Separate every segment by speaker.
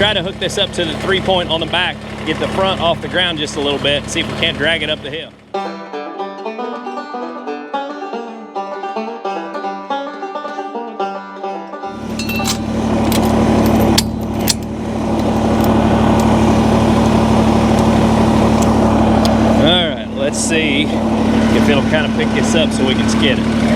Speaker 1: try to hook this up to the 3-point on the back, get the front off the ground just a little bit, and see if we can't drag it up the hill. All right, let's see if it'll kind of pick this up so we can skid it.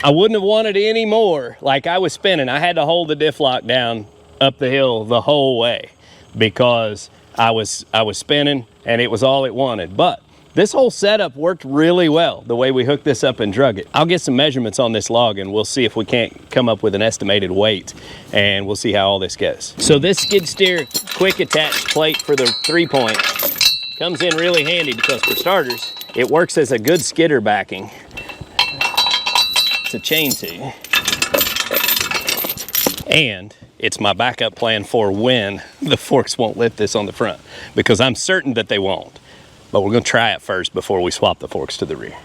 Speaker 1: I wouldn't have wanted any more. Like, I was spinning. I had to hold the diff lock down up the hill the whole way because I was spinning and it was all it wanted. But this whole setup worked really well, the way we hooked this up and drug it. I'll get some measurements on this log and we'll see if we can't come up with an estimated weight, and we'll see how all this goes. So this skid steer quick attach plate for the 3-point comes in really handy because, for starters, it works as a good skidder backing. It's a chain to, and it's my backup plan for when the forks won't lift this on the front, because I'm certain that they won't, but we're going to try it first before we swap the forks to the rear.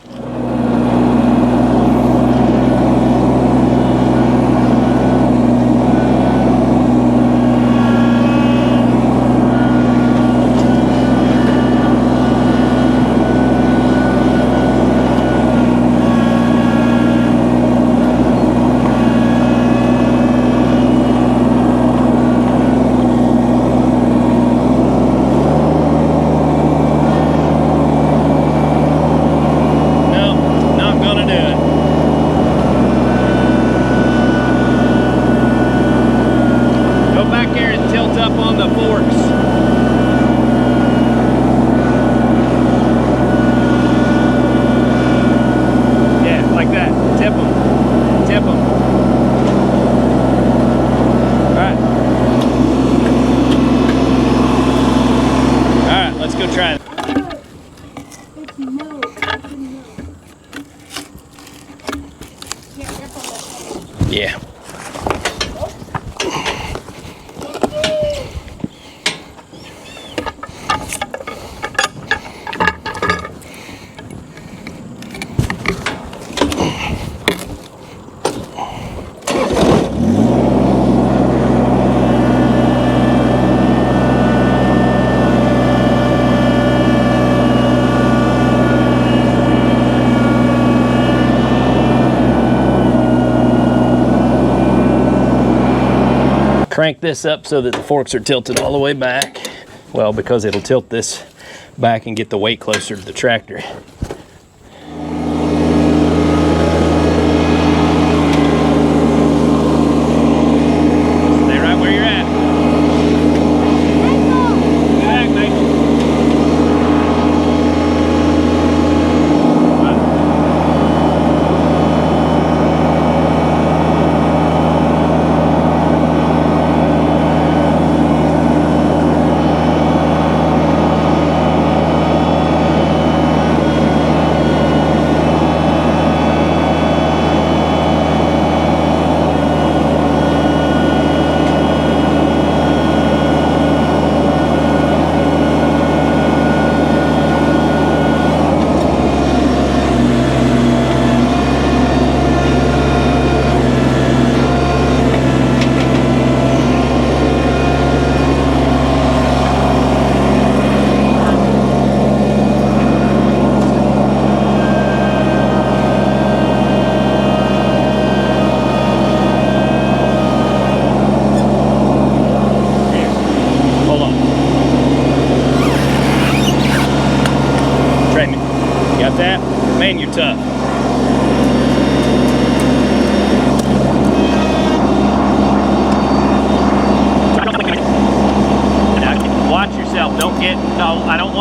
Speaker 1: Yeah. Crank this up so that the forks are tilted all the way back. Well, because it'll tilt this back and get the weight closer to the tractor. Stay right where you're at. Get back, Michael.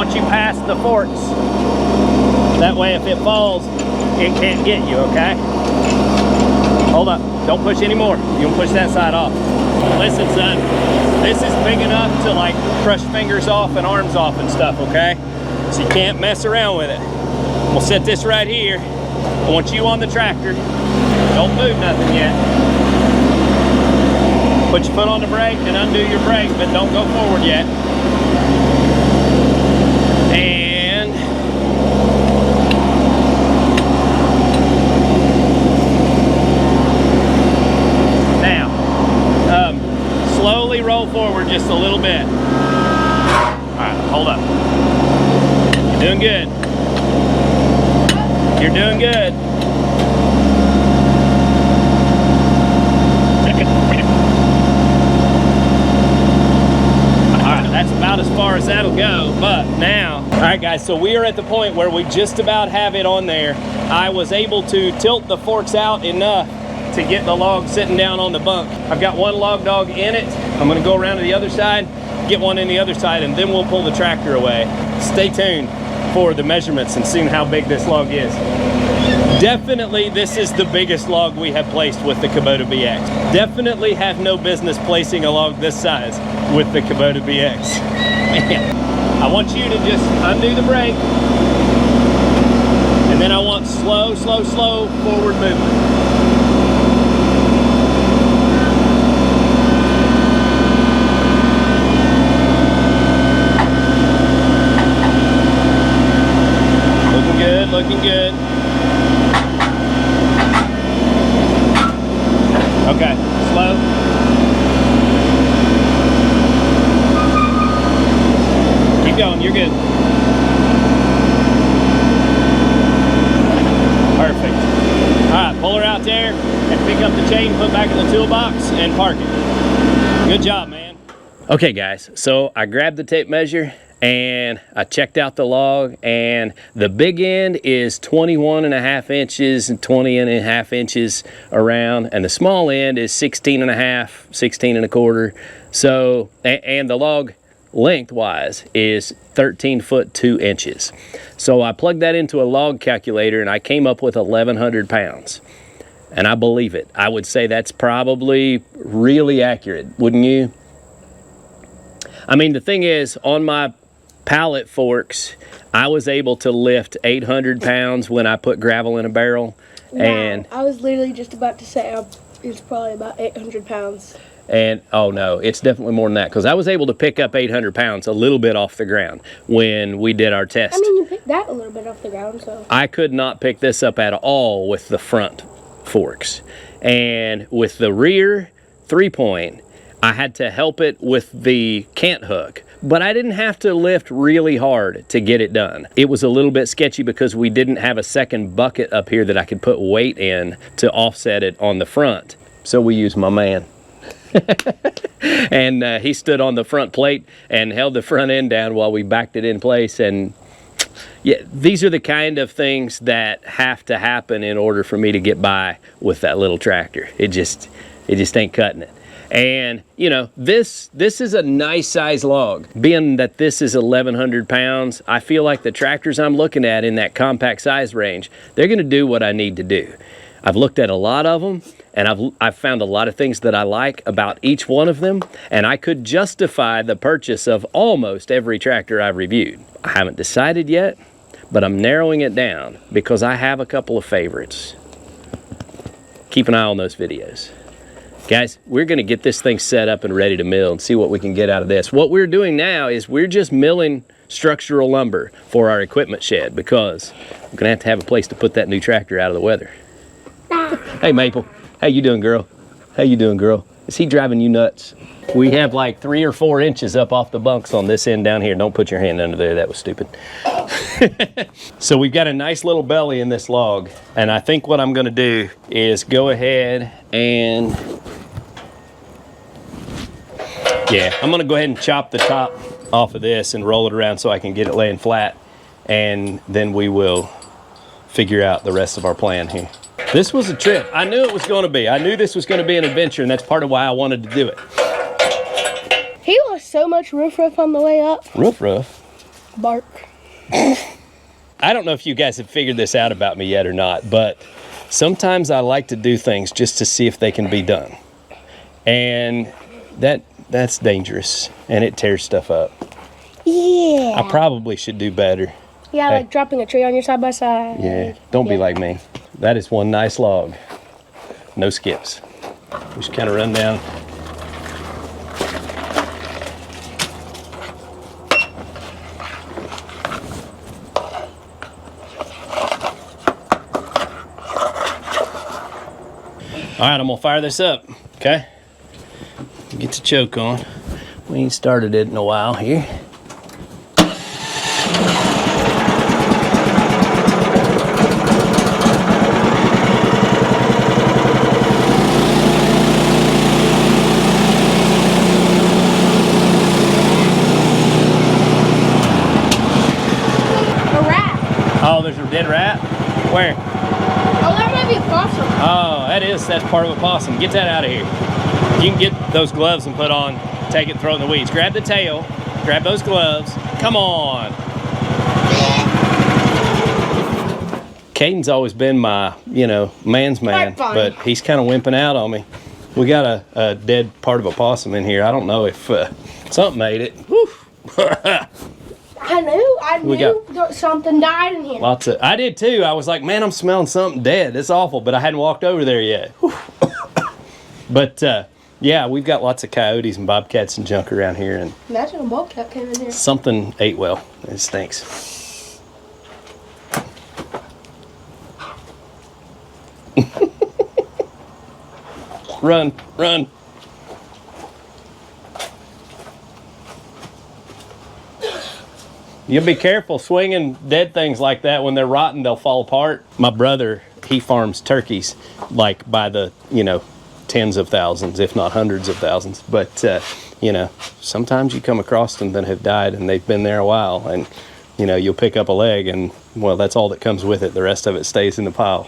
Speaker 1: want you past the forks. That way if it falls, it can't get you, okay? Hold up, don't push anymore. You can push that side off. Listen, son, this is big enough to like crush fingers off and arms off and stuff, okay? So you can't mess around with it. We'll set this right here. I want you on the tractor. Don't move nothing yet. Put your foot on the brake and undo your brake, but don't go forward yet. And now, slowly roll forward just a little bit. All right, hold up. You're doing good. You're doing good. That's about as far as that'll go. But now, all right guys, so we are at the point where we just about have it on there. I was able to tilt the forks out enough to get the log sitting down on the bunk. I've got one log dog in it. I'm gonna go around to the other side, get one in the other side, and then we'll pull the tractor away. Stay tuned for the measurements and seeing how big this log is. Definitely, this is the biggest log we have placed with the Kubota BX. Definitely have no business placing a log this size with the Kubota BX. Man, I want you to just undo the brake, and then I want slow, slow, slow forward movement. Looking good, looking good. Okay, slow. Keep going, you're good. Perfect. All right, pull her out there and pick up the chain, put back in the toolbox and park it. Good job, man. Okay guys, so I grabbed the tape measure and I checked out the log, and the big end is 21.5 inches and 20.5 inches around, and the small end is 16.5, 16.25. So, and the log lengthwise is 13 foot 2 inches. So I plugged that into a log calculator and I came up with 1,100 pounds. And I believe it. I would say that's probably really accurate, wouldn't you? I mean, the thing is, on my pallet forks, I was able to lift 800 pounds when I put gravel in a barrel.
Speaker 2: Wow,
Speaker 1: and
Speaker 2: I was literally just about to say it's probably about 800 pounds.
Speaker 1: And oh no, it's definitely more than that, because I was able to pick up 800 pounds a little bit off the ground when we did our test.
Speaker 2: I mean, you picked that a little bit off the ground, so. I
Speaker 1: could not pick this up at all with the front forks. And with the rear 3-point, I had to help it with the cant hook, but I didn't have to lift really hard to get it done. It was a little bit sketchy because we didn't have a second bucket up here that I could put weight in to offset it on the front. So we used my man. And he stood on the front plate and held the front end down while we backed it in place. And yeah, these are the kind of things that have to happen in order for me to get by with that little tractor. It just ain't cutting it. And you know, this is a nice size log. Being that this is 1,100 pounds, I feel like the tractors I'm looking at in that compact size range, they're gonna do what I need to do. I've looked at a lot of them, and I've found a lot of things that I like about each one of them, and I could justify the purchase of almost every tractor I've reviewed. I haven't decided yet, but I'm narrowing it down because I have a couple of favorites. Keep an eye on those videos. Guys, we're gonna get this thing set up and ready to mill and see what we can get out of this. What we're doing now is we're just milling structural lumber for our equipment shed because we're gonna have to have a place to put that new tractor out of the weather. Hey Maple, how you doing, girl? How you doing, girl? Is he driving you nuts? We have like 3 or 4 inches up off the bunks on this end down here. Don't put your hand under there, that was stupid. So we've got a nice little belly in this log, and I think what I'm gonna do is go ahead and, yeah, I'm gonna go ahead and chop the top off of this and roll it around so I can get it laying flat, and then we will figure out the rest of our plan here. This was a trip. I knew it was gonna be. I knew this was gonna be an adventure, and that's part of why I wanted to do it.
Speaker 2: He lost so much roof on the way up.
Speaker 1: Roof?
Speaker 2: Bark.
Speaker 1: I don't know if you guys have figured this out about me yet or not, but sometimes I like to do things just to see if they can be done. And that's dangerous, and it tears stuff up.
Speaker 2: Yeah.
Speaker 1: I probably should do better.
Speaker 2: Yeah,
Speaker 1: Hey.
Speaker 2: like dropping a tree on your side by side.
Speaker 1: Yeah, don't be like me. That is one nice log. No skips. Just kind of run down. All right, I'm gonna fire this up, okay? Get the choke on. We ain't started it in a while here.
Speaker 2: A rat.
Speaker 1: Oh, there's a dead rat? Where?
Speaker 2: Oh, that might be a possum.
Speaker 1: Oh, that's part of a possum. Get that out of here. You can get those gloves and put on, take it, throw it in the weeds. Grab the tail, grab those gloves. Come on. Caden's always been my, man's man,
Speaker 2: Fine.
Speaker 1: but he's kind of wimping out on me. We got a dead part of a possum in here. I don't know if something ate it. Whew.
Speaker 2: I knew that something died in here.
Speaker 1: I did too. I was like, man, I'm smelling something dead. It's awful, but I hadn't walked over there yet. But yeah, we've got lots of coyotes and bobcats and junk around here, and
Speaker 2: Imagine a bobcat came in here.
Speaker 1: something ate well. It stinks. Run, run. You'll be careful swinging dead things like that. When they're rotten, they'll fall apart. My brother, he farms turkeys like by the, tens of thousands, if not hundreds of thousands. But, sometimes you come across them that have died and they've been there a while, and, you'll pick up a leg and, well, that's all that comes with it. The rest of it stays in the pile.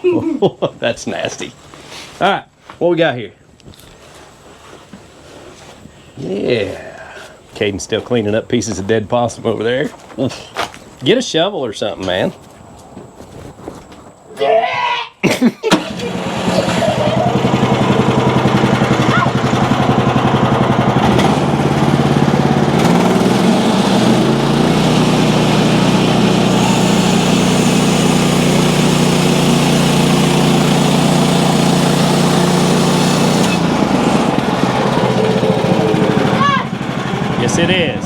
Speaker 1: That's nasty. All right, what we got here? Yeah. Caden's still cleaning up pieces of dead possum over there. Get a shovel or something, man. Yes, it is.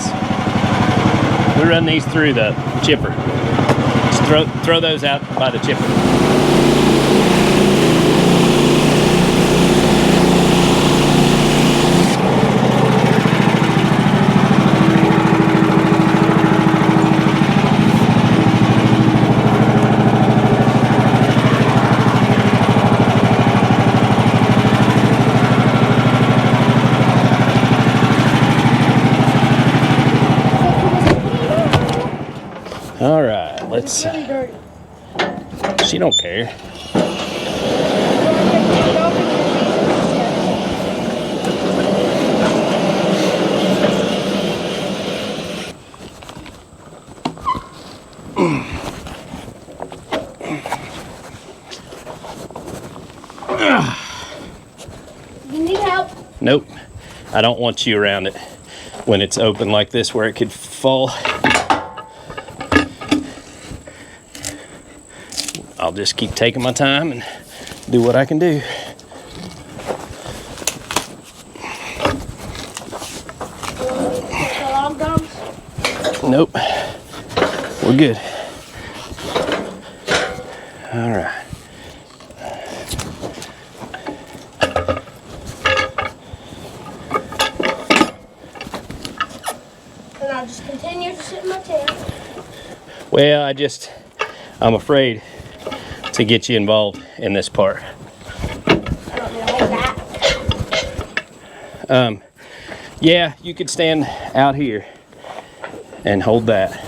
Speaker 1: We run these through the chipper. Just throw those out by the chipper. All right, let's.
Speaker 2: It's really dirty.
Speaker 1: She don't care.
Speaker 2: You need help?
Speaker 1: Nope. I don't want you around it when it's open like this where it could fall. I'll just keep taking my time and do what I can do. Nope. We're good. All right.
Speaker 2: And I'll just continue to sit in my tail.
Speaker 1: Well, I'm afraid to get you involved in this part.
Speaker 2: I don't know how that.
Speaker 1: Yeah, you could stand out here and hold that.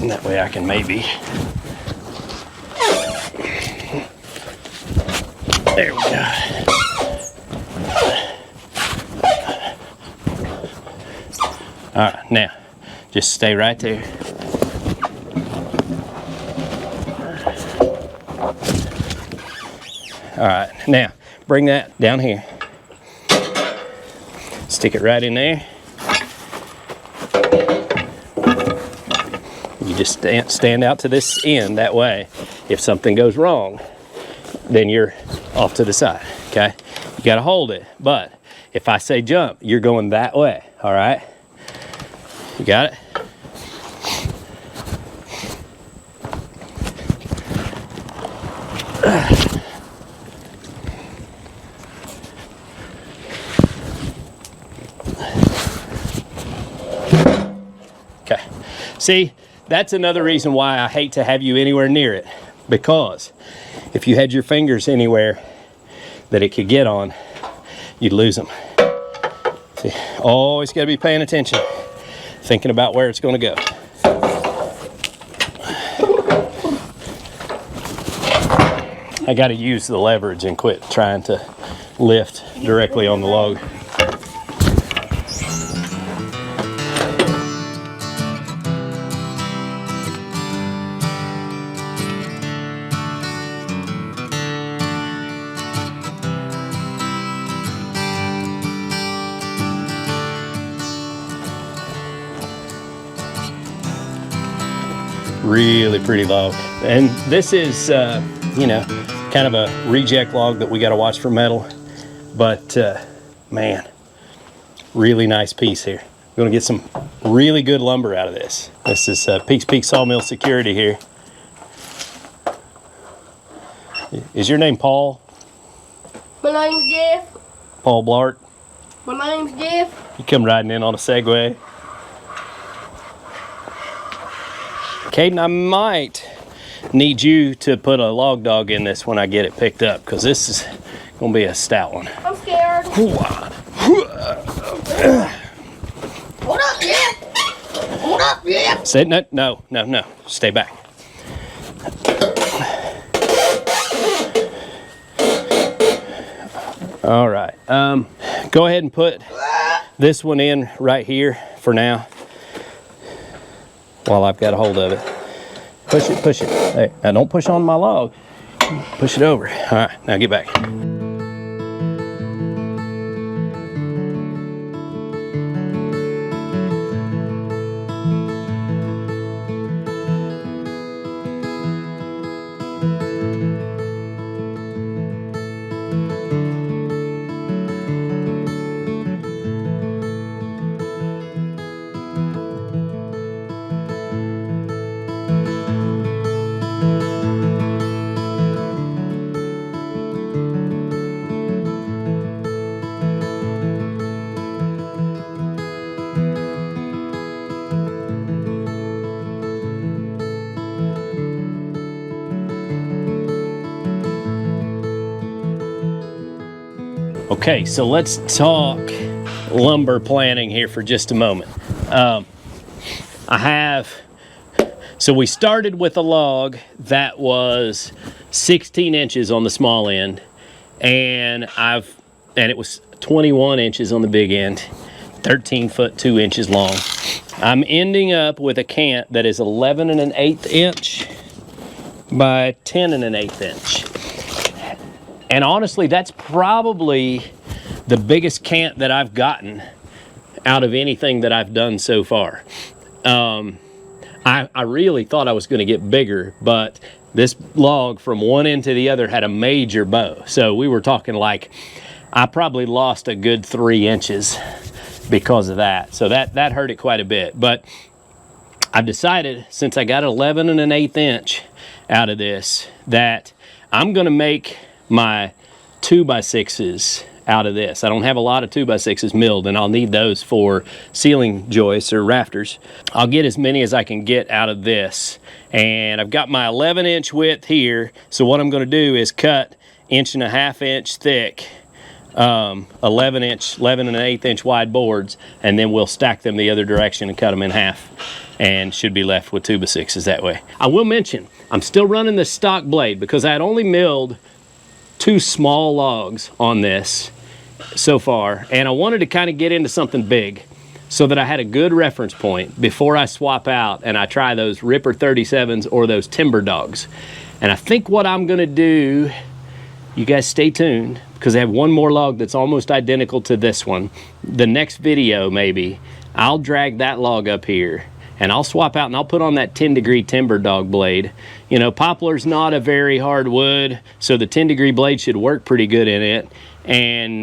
Speaker 1: And that way I can maybe. There we go. All right, now, just stay right there. All right, now, bring that down here. Stick it right in there. You just stand out to this end, that way, if something goes wrong, then you're off to the side, okay? You gotta hold it, but if I say jump, you're going that way, all right? You got it? Okay, see, that's another reason why I hate to have you anywhere near it, because if you had your fingers anywhere that it could get on, you'd lose them. See, always got to be paying attention, thinking about where it's going to go. I got to use the leverage and quit trying to lift directly on the log. Really pretty log, and this is you know, kind of a reject log that we got to watch for metal, but man, really nice piece here. We're gonna get some really good lumber out of this. This is Peaks Peak Sawmill Security here. Is your name Paul?
Speaker 2: My name's Jeff.
Speaker 1: Paul Blart?
Speaker 2: My name's Jeff.
Speaker 1: You come riding in on a Segway. Caden, I might need you to put a log dog in this when I get it picked up, because this is gonna be a stout one.
Speaker 2: I'm scared. Hold up, Jeff. Hold up, Jeff.
Speaker 1: Say no. Stay back. All right. Go ahead and put this one in right here for now, while I've got a hold of it. Push it. Hey, now don't push on my log. Push it over. All right, now get back. Okay, so let's talk lumber planning here for just a moment. So we started with a log that was 16 inches on the small end, and it was 21 inches on the big end, 13 foot 2 inches long. I'm ending up with a cant that is 11 1/8 inch by 10 1/8 inch. And honestly, that's probably the biggest cant that I've gotten out of anything that I've done so far. I really thought I was going to get bigger, but this log from one end to the other had a major bow. So we were talking like, I probably lost a good 3 inches because of that. So that hurt it quite a bit. But I've decided, since I got 11 1/8 inch out of this, that I'm going to make my 2x6s out of this. I don't have a lot of 2x6s milled, and I'll need those for ceiling joists or rafters. I'll get as many as I can get out of this, and I've got my 11 inch width here. So what I'm going to do is cut 1.5 inch thick 11 1/8 inch wide boards, and then we'll stack them the other direction and cut them in half, and should be left with 2x6s that way. I will mention, I'm still running the stock blade because I had only milled 2 small logs on this so far, and I wanted to kind of get into something big. so that I had a good reference point before I swap out and I try those Ripper 37s or those Timber Dogs. And I think what I'm gonna do, you guys stay tuned, because I have one more log that's almost identical to this one. The next video, maybe, I'll drag that log up here and I'll swap out and I'll put on that 10-degree Timber Dog blade. You know, poplar's not a very hard wood, so the 10-degree blade should work pretty good in it. And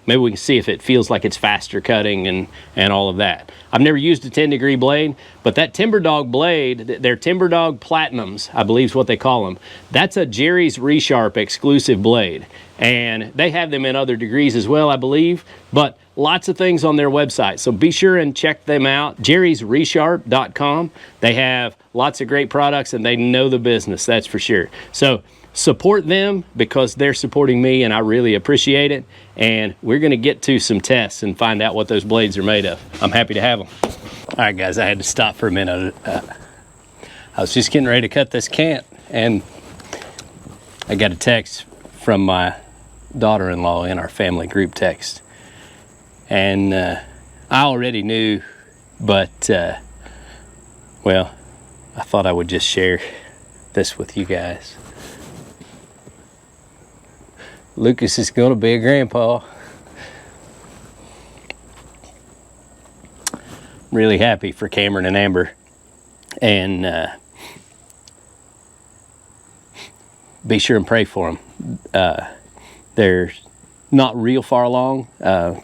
Speaker 1: maybe we can see if it feels like it's faster cutting and all of that. I've never used a 10-degree blade, but that Timber Dog blade, they're Timber Dog Platinums, I believe is what they call them. That's a Jerry's Resharp exclusive blade. And they have them in other degrees as well, I believe, but lots of things on their website. So be sure and check them out, jerrysresharp.com. They have lots of great products and they know the business, that's for sure. So support them because they're supporting me and I really appreciate it. And we're gonna get to some tests and find out what those blades are made of. I'm happy to have them. All right, guys, I had to stop for a minute. I was just getting ready to cut this cant and I got a text from my daughter-in-law in our family group text. And I already knew, but well, I thought I would just share this with you guys. Lucas is gonna be a grandpa. Really happy for Cameron and Amber. And be sure and pray for them. They're not real far along,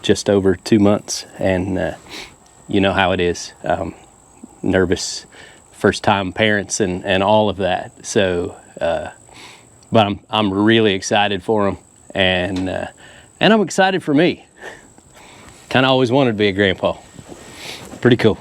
Speaker 1: just over 2 months. And you know how it is. Nervous first-time parents and all of that. So, but I'm really excited for them. And I'm excited for me. Kind of always wanted to be a grandpa. Pretty cool.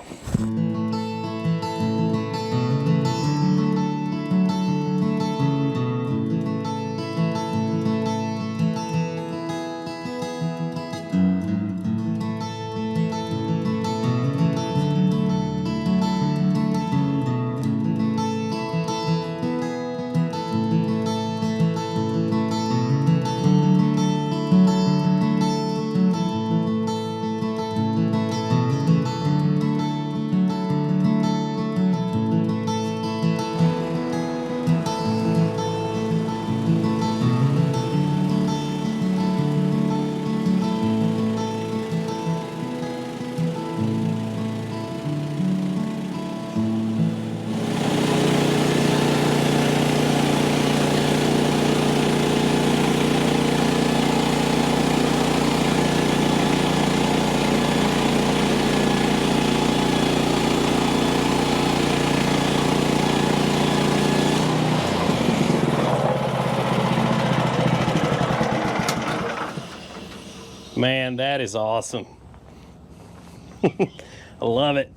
Speaker 1: Man, that is awesome. I love it.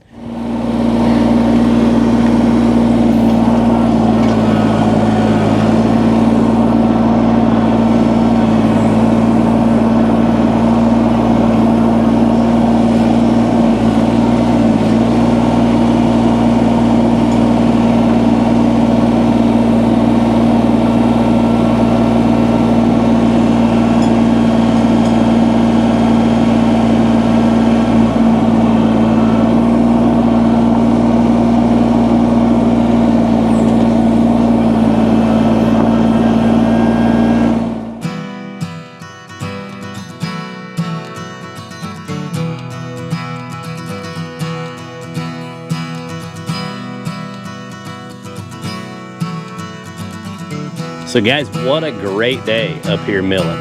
Speaker 1: So guys, what a great day up here milling.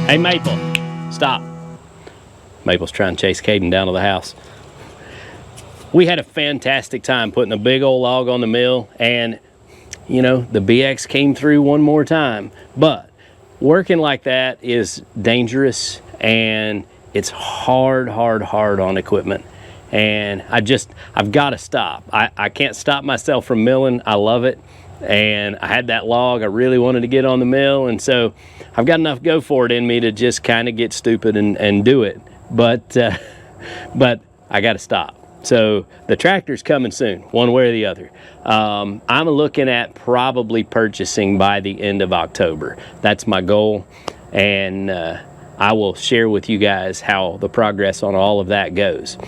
Speaker 1: Hey Maple, stop. Maple's trying to chase Caden down to the house. We had a fantastic time putting a big old log on the mill, and you know, the BX came through one more time. But working like that is dangerous and it's hard on equipment. And I've got to stop. I can't stop myself from milling. I love it. And I had that log I really wanted to get on the mill, and so I've got enough go for it in me to just kind of get stupid and do it. But I got to stop. So the tractor's coming soon, one way or the other. I'm looking at probably purchasing by the end of October. That's my goal, and I will share with you guys how the progress on all of that goes.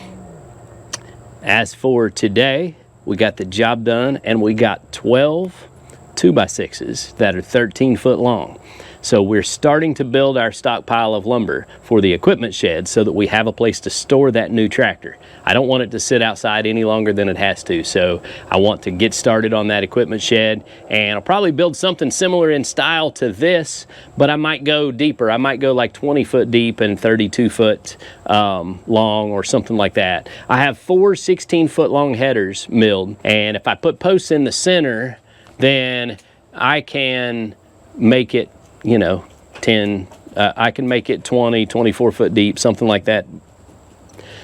Speaker 1: As for today, we got the job done and we got 12 2x6s that are 13 foot long. So we're starting to build our stockpile of lumber for the equipment shed so that we have a place to store that new tractor. I don't want it to sit outside any longer than it has to, so I want to get started on that equipment shed, and I'll probably build something similar in style to this, but I might go deeper. I might go like 20 foot deep and 32 foot long or something like that. I have 4 16 foot long headers milled, and if I put posts in the center, then I can make it, you know, 10, I can make it 20, 24 foot deep, something like that.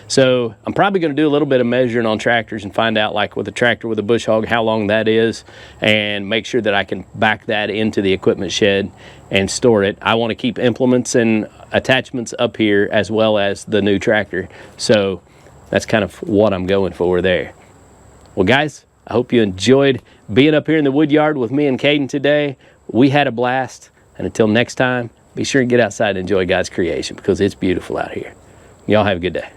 Speaker 1: So I'm probably going to do a little bit of measuring on tractors and find out, like with a tractor with a bush hog, how long that is, and make sure that I can back that into the equipment shed and store it. I want to keep implements and attachments up here as well as the new tractor. So that's kind of what I'm going for there. Well, guys, I hope you enjoyed being up here in the wood yard with me and Caden today. We had a blast. And until next time, be sure and get outside and enjoy God's creation, because it's beautiful out here. Y'all have a good day.